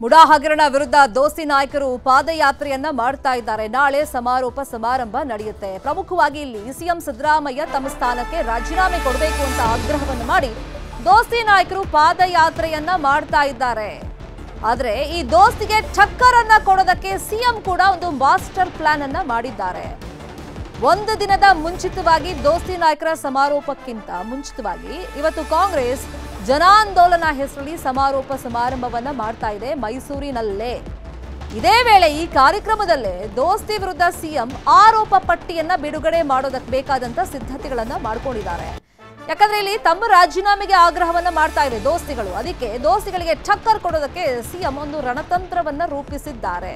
ಮುಡಾ ಹಗರಣ ವಿರುದ್ಧ ದೋಸ್ತಿ ನಾಯಕರು ಪಾದಯಾತ್ರೆಯನ್ನ ಮಾಡ್ತಾ ಇದ್ದಾರೆ. ನಾಳೆ ಸಮಾರೋಪ ಸಮಾರಂಭ ನಡೆಯುತ್ತೆ. ಪ್ರಮುಖವಾಗಿ ಇಲ್ಲಿ ಸಿಎಂ ಸಿದ್ದರಾಮಯ್ಯ ತಮ್ಮ ಸ್ಥಾನಕ್ಕೆ ರಾಜೀನಾಮೆ ಕೊಡಬೇಕು ಅಂತ ಆಗ್ರಹವನ್ನು ಮಾಡಿ ದೋಸ್ತಿ ನಾಯಕರು ಪಾದಯಾತ್ರೆಯನ್ನ ಮಾಡ್ತಾ ಇದ್ದಾರೆ. ಆದರೆ ಈ ದೋಸ್ತಿಗೆ ಟಕ್ಕರ್ ಅನ್ನ ಕೊಡೋದಕ್ಕೆ ಸಿಎಂ ಕೂಡ ಒಂದು ಮಾಸ್ಟರ್ ಪ್ಲಾನ್ ಅನ್ನ ಮಾಡಿದ್ದಾರೆ. ಒಂದು ದಿನದ ಮುಂಚಿತವಾಗಿ ದೋಸ್ತಿ ನಾಯಕರ ಸಮಾರೋಪಕ್ಕಿಂತ ಮುಂಚಿತವಾಗಿ ಇವತ್ತು ಕಾಂಗ್ರೆಸ್ ಜನಾಂದೋಲನ ಹೆಸರಲ್ಲಿ ಸಮಾರೋಪ ಸಮಾರಂಭವನ್ನ ಮಾಡ್ತಾ ಇದೆ ಮೈಸೂರಿನಲ್ಲೇ. ಇದೇ ವೇಳೆ ಈ ಕಾರ್ಯಕ್ರಮದಲ್ಲೇ ದೋಸ್ತಿ ವಿರುದ್ಧ ಸಿಎಂ ಆರೋಪ ಪಟ್ಟಿಯನ್ನ ಬಿಡುಗಡೆ ಮಾಡೋದಕ್ಕೆ ಬೇಕಾದಂತ ಸಿದ್ಧತೆಗಳನ್ನ ಮಾಡ್ಕೊಂಡಿದ್ದಾರೆ. ಯಾಕಂದ್ರೆ ಇಲ್ಲಿ ತಮ್ಮ ರಾಜೀನಾಮೆಗೆ ಆಗ್ರಹವನ್ನ ಮಾಡ್ತಾ ಇದೆ ದೋಸ್ತಿಗಳು. ಅದಕ್ಕೆ ದೋಸ್ತಿಗಳಿಗೆ ಟಕ್ಕರ್ ಕೊಡೋದಕ್ಕೆ ಸಿಎಂ ಒಂದು ರಣತಂತ್ರವನ್ನ ರೂಪಿಸಿದ್ದಾರೆ.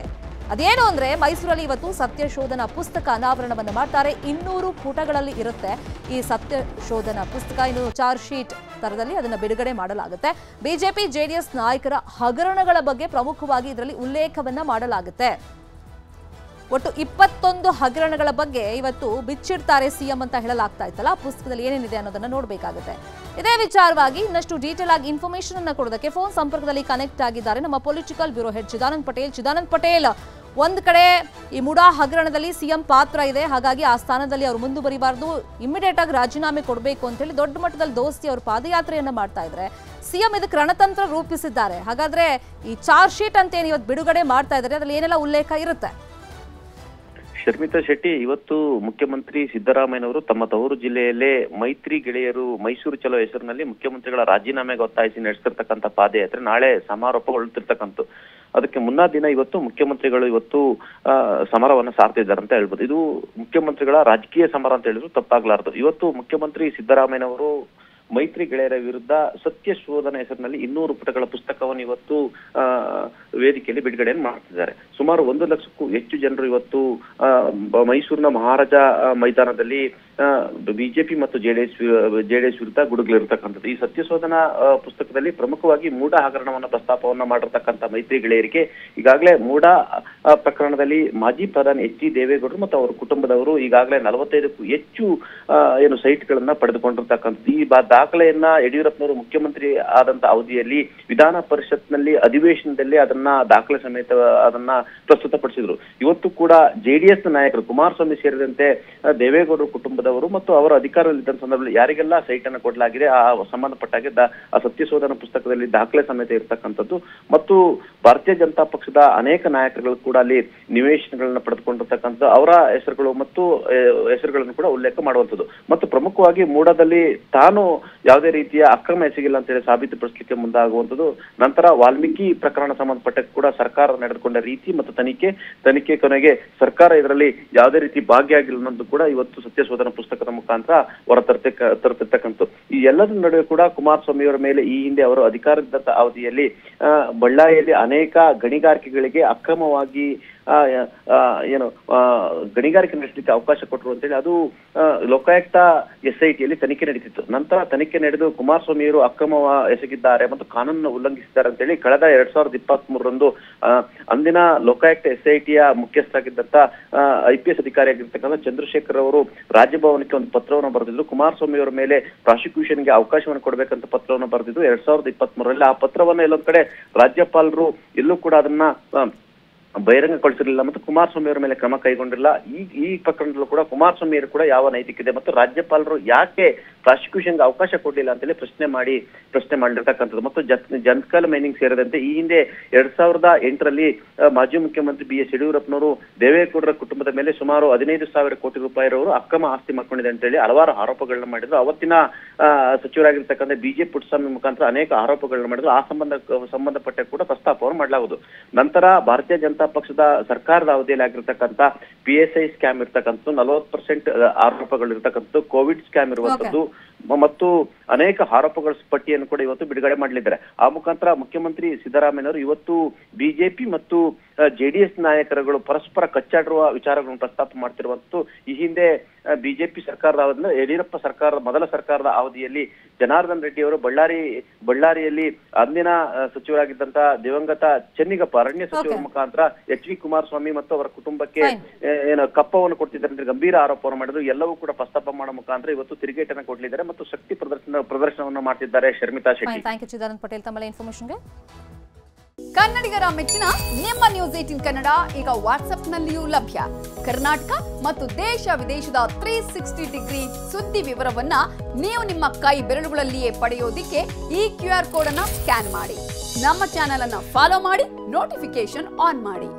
ಅದೇನು ಅಂದ್ರೆ ಮೈಸೂರಲ್ಲಿ ಇವತ್ತು ಸತ್ಯಶೋಧನಾ ಪುಸ್ತಕ ಅನಾವರಣವನ್ನು ಮಾಡ್ತಾರೆ. 200 ಪುಟಗಳಲ್ಲಿ ಇರುತ್ತೆ ಈ ಸತ್ಯಶೋಧನಾ ಪುಸ್ತಕ. ಇನ್ನು ಚಾರ್ಜ್ ಶೀಟ್ ತರದಲ್ಲಿ ಅದನ್ನು ಬಿಡುಗಡೆ ಮಾಡಲಾಗುತ್ತೆ. ಬಿಜೆಪಿ ಜೆಡಿಎಸ್ ನಾಯಕರ ಹಗರಣಗಳ ಬಗ್ಗೆ ಪ್ರಮುಖವಾಗಿ ಇದರಲ್ಲಿ ಉಲ್ಲೇಖವನ್ನ ಮಾಡಲಾಗುತ್ತೆ. ಒಟ್ಟು 21 ಹಗರಣಗಳ ಬಗ್ಗೆ ಇವತ್ತು ಬಿಚ್ಚಿಡ್ತಾರೆ ಸಿಎಂ ಅಂತ ಹೇಳಲಾಗ್ತಾ ಇತ್ತಲ್ಲ. ಪುಸ್ತಕದಲ್ಲಿ ಏನೇನಿದೆ ಅನ್ನೋದನ್ನ ನೋಡಬೇಕಾಗುತ್ತೆ. ಇದೇ ವಿಚಾರವಾಗಿ ಇನ್ನಷ್ಟು ಡೀಟೇಲ್ ಆಗಿ ಇನ್ಫಾರ್ಮೇಶನ್ ಅನ್ನ ಕೊಡೋದಕ್ಕೆ ಫೋನ್ ಸಂಪರ್ಕದಲ್ಲಿ ಕನೆಕ್ಟ್ ಆಗಿದ್ದಾರೆ ನಮ್ಮ political bureau head Chidanand Patel. Chidanand Patel, ಒಂದ್ ಕಡೆ ಈ ಮುಡಾ ಹಗರಣದಲ್ಲಿ ಸಿಎಂ ಪಾತ್ರ ಇದೆ, ಹಾಗಾಗಿ ಆ ಸ್ಥಾನದಲ್ಲಿ ಅವರು ಮುಂದುವರಿಬಾರದು, ಇಮಿಡಿಯೇಟ್ ಆಗಿ ರಾಜೀನಾಮೆ ಕೊಡಬೇಕು ಅಂತ ಹೇಳಿ ದೊಡ್ಡ ಮಟ್ಟದಲ್ಲಿ ದೋಸ್ತಿ ಅವರು ಪಾದಯಾತ್ರೆಯನ್ನ ಮಾಡ್ತಾ ಇದ್ರೆ ಸಿಎಂ ಇದಕ್ಕೆ ರಣತಂತ್ರ ರೂಪಿಸಿದ್ದಾರೆ. ಹಾಗಾದ್ರೆ ಈ ಚಾರ್ಜ್ ಶೀಟ್ ಅಂತ ಏನು ಇವತ್ತು ಬಿಡುಗಡೆ ಮಾಡ್ತಾ ಇದ್ದಾರೆ ಅದ್ರಲ್ಲಿ ಏನೆಲ್ಲ ಉಲ್ಲೇಖ ಇರುತ್ತೆ? ಶರ್ಮಿತಾ ಶೆಟ್ಟಿ, ಇವತ್ತು ಮುಖ್ಯಮಂತ್ರಿ ಸಿದ್ದರಾಮಯ್ಯನವರು ತಮ್ಮ ತವರು ಜಿಲ್ಲೆಯಲ್ಲೇ ಮೈತ್ರಿ ಗೆಳೆಯರು ಮೈಸೂರು ಚಲೋ ಹೆಸರಿನಲ್ಲಿ ಮುಖ್ಯಮಂತ್ರಿಗಳ ರಾಜೀನಾಮೆಗೆ ಒತ್ತಾಯಿಸಿ ನಡೆಸ್ತಿರ್ತಕ್ಕಂಥ ಪಾದಯಾತ್ರೆ ನಾಳೆ ಸಮಾರೋಪಗೊಳ್ಳುತ್ತಿರ್ತಕ್ಕಂಥ. ಅದಕ್ಕೆ ಮುನ್ನಾ ದಿನ ಇವತ್ತು ಮುಖ್ಯಮಂತ್ರಿಗಳು ಇವತ್ತು ಸಮರವನ್ನ ಸಾರ್ತಿದ್ದಾರೆ ಅಂತ ಹೇಳ್ಬೋದು. ಇದು ಮುಖ್ಯಮಂತ್ರಿಗಳ ರಾಜಕೀಯ ಸಮರ ಅಂತ ಹೇಳಿದ್ರು ತಪ್ಪಾಗ್ಲಾರ್ದು. ಇವತ್ತು ಮುಖ್ಯಮಂತ್ರಿ ಸಿದ್ದರಾಮಯ್ಯನವರು ಮೈತ್ರಿ ಗೆಳೆಯರ ವಿರುದ್ಧ ಸತ್ಯ ಶೋಧನ ಹೆಸರಿನಲ್ಲಿ 200 ಪುಟಗಳ ಪುಸ್ತಕವನ್ನು ಇವತ್ತು ವೇದಿಕೆಯಲ್ಲಿ ಬಿಡುಗಡೆಯನ್ನು ಮಾಡ್ತಿದ್ದಾರೆ. ಸುಮಾರು 1 ಲಕ್ಷಕ್ಕೂ ಹೆಚ್ಚು ಜನರು ಇವತ್ತು ಮೈಸೂರಿನ ಮಹಾರಾಜ ಮೈದಾನದಲ್ಲಿ ಬಿಜೆಪಿ ಮತ್ತು ಜೆಡಿಎಸ್ ವಿರುದ್ಧ ಗುಡುಗಲಿರ್ತಕ್ಕಂಥದ್ದು. ಈ ಸತ್ಯಶೋಧನಾ ಪುಸ್ತಕದಲ್ಲಿ ಪ್ರಮುಖವಾಗಿ ಮೂಡಾ ಹಗರಣವನ್ನ ಪ್ರಸ್ತಾಪವನ್ನ ಮಾಡಿರ್ತಕ್ಕಂಥ ಮೈತ್ರಿ ಗೆಳೆಯರಿಗೆ ಈಗಾಗಲೇ ಮೂಡಾ ಪ್ರಕರಣದಲ್ಲಿ ಮಾಜಿ ಪ್ರಧಾನಿ ಎಚ್ ಡಿ ದೇವೇಗೌಡರು ಮತ್ತು ಅವರ ಕುಟುಂಬದವರು ಈಗಾಗಲೇ 45ಕ್ಕೂ ಹೆಚ್ಚು ಏನು ಸೈಟ್ಗಳನ್ನ ಪಡೆದುಕೊಂಡಿರ್ತಕ್ಕಂಥದ್ದು. ಈ ದಾಖಲೆಯನ್ನ ಯಡಿಯೂರಪ್ಪನವರು ಮುಖ್ಯಮಂತ್ರಿ ಆದಂತ ಅವಧಿಯಲ್ಲಿ ವಿಧಾನ ಪರಿಷತ್ನಲ್ಲಿ ಅಧಿವೇಶನದಲ್ಲಿ ಅದನ್ನ ದಾಖಲೆ ಸಮೇತ ಅದನ್ನ ಪ್ರಸ್ತುತಪಡಿಸಿದ್ರು. ಇವತ್ತು ಕೂಡ ಜೆಡಿಎಸ್ ನಾಯಕರು ಕುಮಾರಸ್ವಾಮಿ ಸೇರಿದಂತೆ ದೇವೇಗೌಡರ ಕುಟುಂಬದವರು ಮತ್ತು ಅವರ ಅಧಿಕಾರದಲ್ಲಿದ್ದ ಸಂದರ್ಭದಲ್ಲಿ ಯಾರಿಗೆಲ್ಲ ಸೈಟ್ ಅನ್ನು ಕೊಡಲಾಗಿದೆ ಆ ಸಂಬಂಧಪಟ್ಟಾಗೆ ಆ ಸತ್ಯಶೋಧನಾ ಪುಸ್ತಕದಲ್ಲಿ ದಾಖಲೆ ಸಮೇತ ಇರತಕ್ಕಂಥದ್ದು ಮತ್ತು ಭಾರತೀಯ ಜನತಾ ಪಕ್ಷದ ಅನೇಕ ನಾಯಕರುಗಳು ಕೂಡ ಅಲ್ಲಿ ನಿವೇಶನಗಳನ್ನ ಪಡೆದುಕೊಂಡಿರ್ತಕ್ಕಂಥ ಅವರ ಹೆಸರುಗಳು ಮತ್ತು ಹೆಸರುಗಳನ್ನು ಕೂಡ ಉಲ್ಲೇಖ ಮಾಡುವಂಥದ್ದು. ಮತ್ತು ಪ್ರಮುಖವಾಗಿ ಮೂಡಾದಲ್ಲಿ ತಾನು ಯಾವುದೇ ರೀತಿಯ ಅಕ್ರಮ ಎಸಗಿಲ್ಲ ಅಂತ ಹೇಳಿ ಸಾಬೀತುಪಡಿಸಲಿಕ್ಕೆ ಮುಂದಾಗುವಂಥದ್ದು. ನಂತರ ವಾಲ್ಮೀಕಿ ಪ್ರಕರಣ ಸಂಬಂಧಪಟ್ಟ ಕೂಡ ಸರ್ಕಾರ ನಡೆದುಕೊಂಡ ರೀತಿ ಮತ್ತು ತನಿಖೆ ಕೊನೆಗೆ ಸರ್ಕಾರ ಇದರಲ್ಲಿ ಯಾವುದೇ ರೀತಿ ಭಾಗಿಯಾಗಿಲ್ಲ ಅನ್ನೋದು ಕೂಡ ಇವತ್ತು ಸತ್ಯಶೋಧನಾ ಪುಸ್ತಕದ ಮುಖಾಂತರ ತರುತ್ತಿರ್ತಕ್ಕಂಥ. ಈ ಎಲ್ಲದರ ನಡುವೆ ಕೂಡ ಕುಮಾರಸ್ವಾಮಿ ಅವರ ಮೇಲೆ ಈ ಹಿಂದೆ ಅವರು ಅಧಿಕಾರದಂತ ಅವಧಿಯಲ್ಲಿ ಬಳ್ಳಾರಿಯಲ್ಲಿ ಅನೇಕ ಗಣಿಗಾರಿಕೆಗಳಿಗೆ ಅಕ್ರಮವಾಗಿ ಗಣಿಗಾರಿಕೆ ನಡೆಸಲಿಕ್ಕೆ ಅವಕಾಶ ಕೊಟ್ಟರು ಅಂತೇಳಿ ಅದು ಲೋಕಾಯುಕ್ತ SITಯಲ್ಲಿ ತನಿಖೆ ನಡೀತಿತ್ತು. ನಂತರ ತನಿಖೆ ನಡೆದು ಕುಮಾರಸ್ವಾಮಿಯವರು ಅಕ್ರಮ ಎಸಗಿದ್ದಾರೆ ಮತ್ತು ಕಾನೂನನ್ನು ಉಲ್ಲಂಘಿಸಿದ್ದಾರೆ ಅಂತೇಳಿ ಕಳೆದ 2023ರಂದು ಅಂದಿನ ಲೋಕಾಯುಕ್ತ SITಯ ಮುಖ್ಯಸ್ಥರಾಗಿದ್ದಂತ IPS ಅಧಿಕಾರಿಯಾಗಿರ್ತಕ್ಕಂಥ ಚಂದ್ರಶೇಖರ್ ಅವರು ರಾಜಭವನಕ್ಕೆ ಒಂದು ಪತ್ರವನ್ನು ಬರೆದಿದ್ರು. ಕುಮಾರಸ್ವಾಮಿ ಅವರ ಮೇಲೆ ಪ್ರಾಸಿಕ್ಯೂಷನ್ಗೆ ಅವಕಾಶವನ್ನು ಕೊಡಬೇಕಂತ ಪತ್ರವನ್ನು ಬರೆದಿದ್ದು 2023ರಲ್ಲಿ. ಆ ಪತ್ರವನ್ನು ಎಲ್ಲೊಂದ್ ಕಡೆ ರಾಜ್ಯಪಾಲರು ಎಲ್ಲೂ ಕೂಡ ಅದನ್ನ ಬಹಿರಂಗಗೊಳಿಸಿರಲಿಲ್ಲ ಮತ್ತು ಕುಮಾರಸ್ವಾಮಿ ಅವರ ಮೇಲೆ ಕ್ರಮ ಕೈಗೊಂಡಿಲ್ಲ. ಈ ಪ್ರಕರಣದಲ್ಲೂ ಕೂಡ ಕುಮಾರಸ್ವಾಮಿ ಅವರು ಕೂಡ ಯಾವ ನೈತಿಕತೆ ಮತ್ತು ರಾಜ್ಯಪಾಲರು ಯಾಕೆ ಪ್ರಾಸಿಕ್ಯೂಷನ್ಗೆ ಅವಕಾಶ ಕೊಡಲಿಲ್ಲ ಅಂತೇಳಿ ಪ್ರಶ್ನೆ ಮಾಡಿರ್ತಕ್ಕಂಥದ್ದು. ಮತ್ತು ಜಂತ್ಕಲ್ ಮೈನಿಂಗ್ ಸೇರಿದಂತೆ ಈ ಹಿಂದೆ 2008ರಲ್ಲಿ ಮಾಜಿ ಮುಖ್ಯಮಂತ್ರಿ BS ಯಡಿಯೂರಪ್ಪನವರು ದೇವೇಗೌಡರ ಕುಟುಂಬದ ಮೇಲೆ ಸುಮಾರು 15,000 ಕೋಟಿ ರೂಪಾಯಿರವರು ಅಕ್ರಮ ಆಸ್ತಿ ಮಾಡ್ಕೊಂಡಿದೆ ಅಂತೇಳಿ ಹಲವಾರು ಆರೋಪಗಳನ್ನ ಮಾಡಿದ್ರು. ಅವತ್ತಿನ ಸಚಿವರಾಗಿರ್ತಕ್ಕಂಥ BJ ಪುಟ್ಟಸ್ವಾಮಿ ಮುಖಾಂತರ ಅನೇಕ ಆರೋಪಗಳನ್ನ ಮಾಡಿದ್ರು. ಆ ಸಂಬಂಧಪಟ್ಟ ಕೂಡ ಪ್ರಸ್ತಾಪವನ್ನು ಮಾಡಲಾಗುವುದು. ನಂತರ ಭಾರತೀಯ ಜನತಾ ಪಕ್ಷದ ಸರ್ಕಾರದ ಅವಧಿಯಲ್ಲಿ ಆಗಿರ್ತಕ್ಕಂಥ PSI ಸ್ಕ್ಯಾಮ್ ಇರ್ತಕ್ಕಂಥ 40% ಆರೋಪಗಳು ಇರ್ತಕ್ಕಂಥದ್ದು, ಕೋವಿಡ್ ಸ್ಕ್ಯಾಮ್ ಇರುವಂತದ್ದು ಮತ್ತು ಅನೇಕ ಆರೋಪಗಳ ಪಟ್ಟಿಯನ್ನು ಕೂಡ ಇವತ್ತು ಬಿಡುಗಡೆ ಮಾಡಲಿದ್ದಾರೆ. ಆ ಮುಖಾಂತರ ಮುಖ್ಯಮಂತ್ರಿ ಸಿದ್ದರಾಮಯ್ಯನವರು ಇವತ್ತು ಬಿಜೆಪಿ ಮತ್ತು ಜೆಡಿಎಸ್ ನಾಯಕರುಗಳು ಪರಸ್ಪರ ಕಚ್ಚಾಡುವ ವಿಚಾರಗಳನ್ನು ಪ್ರಸ್ತಾಪ ಮಾಡ್ತಿರುವಂತದ್ದು. ಈ ಹಿಂದೆ ಬಿಜೆಪಿ ಸರ್ಕಾರದ ಅವಧಿಯಲ್ಲಿ ಯಡಿಯೂರಪ್ಪ ಮೊದಲ ಸರ್ಕಾರದ ಅವಧಿಯಲ್ಲಿ ಜನಾರ್ದನ್ ರೆಡ್ಡಿ ಅವರು ಬಳ್ಳಾರಿಯಲ್ಲಿ ಅಂದಿನ ಸಚಿವರಾಗಿದ್ದಂತ ದಿವಂಗತ ಚೆನ್ನಿಗಪ್ಪ ಅರಣ್ಯ ಸಚಿವರ ಮುಖಾಂತರ HV ಕುಮಾರಸ್ವಾಮಿ ಮತ್ತು ಅವರ ಕುಟುಂಬಕ್ಕೆ ಕಪ್ಪವನ್ನು ಕೊಡ್ತಿದ್ದಾರೆ ಅಂತ ಗಂಭೀರ ಆರೋಪವನ್ನು ಮಾಡಿದ್ರು. ಎಲ್ಲವೂ ಕೂಡ ಪ್ರಸ್ತಾಪ ಮಾಡೋ ಮುಖಾಂತರ ಇವತ್ತು ತಿರುಗೇಟನ್ನು ಕೊಡಲಿದ್ದಾರೆ ಮತ್ತು ಶಕ್ತಿ ಪ್ರದರ್ಶನವನ್ನು ಮಾಡ್ತಿದ್ದಾರೆ. ಶರ್ಮಿತಾ ಶೆಟ್ಟಿ. ಥ್ಯಾಂಕ್ ಯು ಚಿದಾನಂದ್ ಪಟೇಲ್ ತಮ್ಮ ಇನ್ಫಾರ್ಮೇಷನ್ಗೆ. ಕನ್ನಡಿಗರ ಮೆಚ್ಚಿನ ನಿಮ್ಮ ನ್ಯೂಸ್ 18 ಕನ್ನಡ ಈಗ ವಾಟ್ಸ್ಆಪ್ನಲ್ಲಿಯೂ ಲಭ್ಯ. ಕರ್ನಾಟಕ ಮತ್ತು ದೇಶ ವಿದೇಶದ 360 ಡಿಗ್ರಿ ಸುದ್ದಿ ವಿವರವನ್ನ ನೀವು ನಿಮ್ಮ ಕೈ ಬೆರಳುಗಳಲ್ಲಿಯೇ ಪಡೆಯೋದಿಕ್ಕೆ ಈ QR ಕೋಡ್ ಅನ್ನು ಸ್ಕ್ಯಾನ್ ಮಾಡಿ. ನಮ್ಮ ಚಾನೆಲ್ ಅನ್ನು ಫಾಲೋ ಮಾಡಿ, ನೋಟಿಫಿಕೇಶನ್ ಆನ್ ಮಾಡಿ.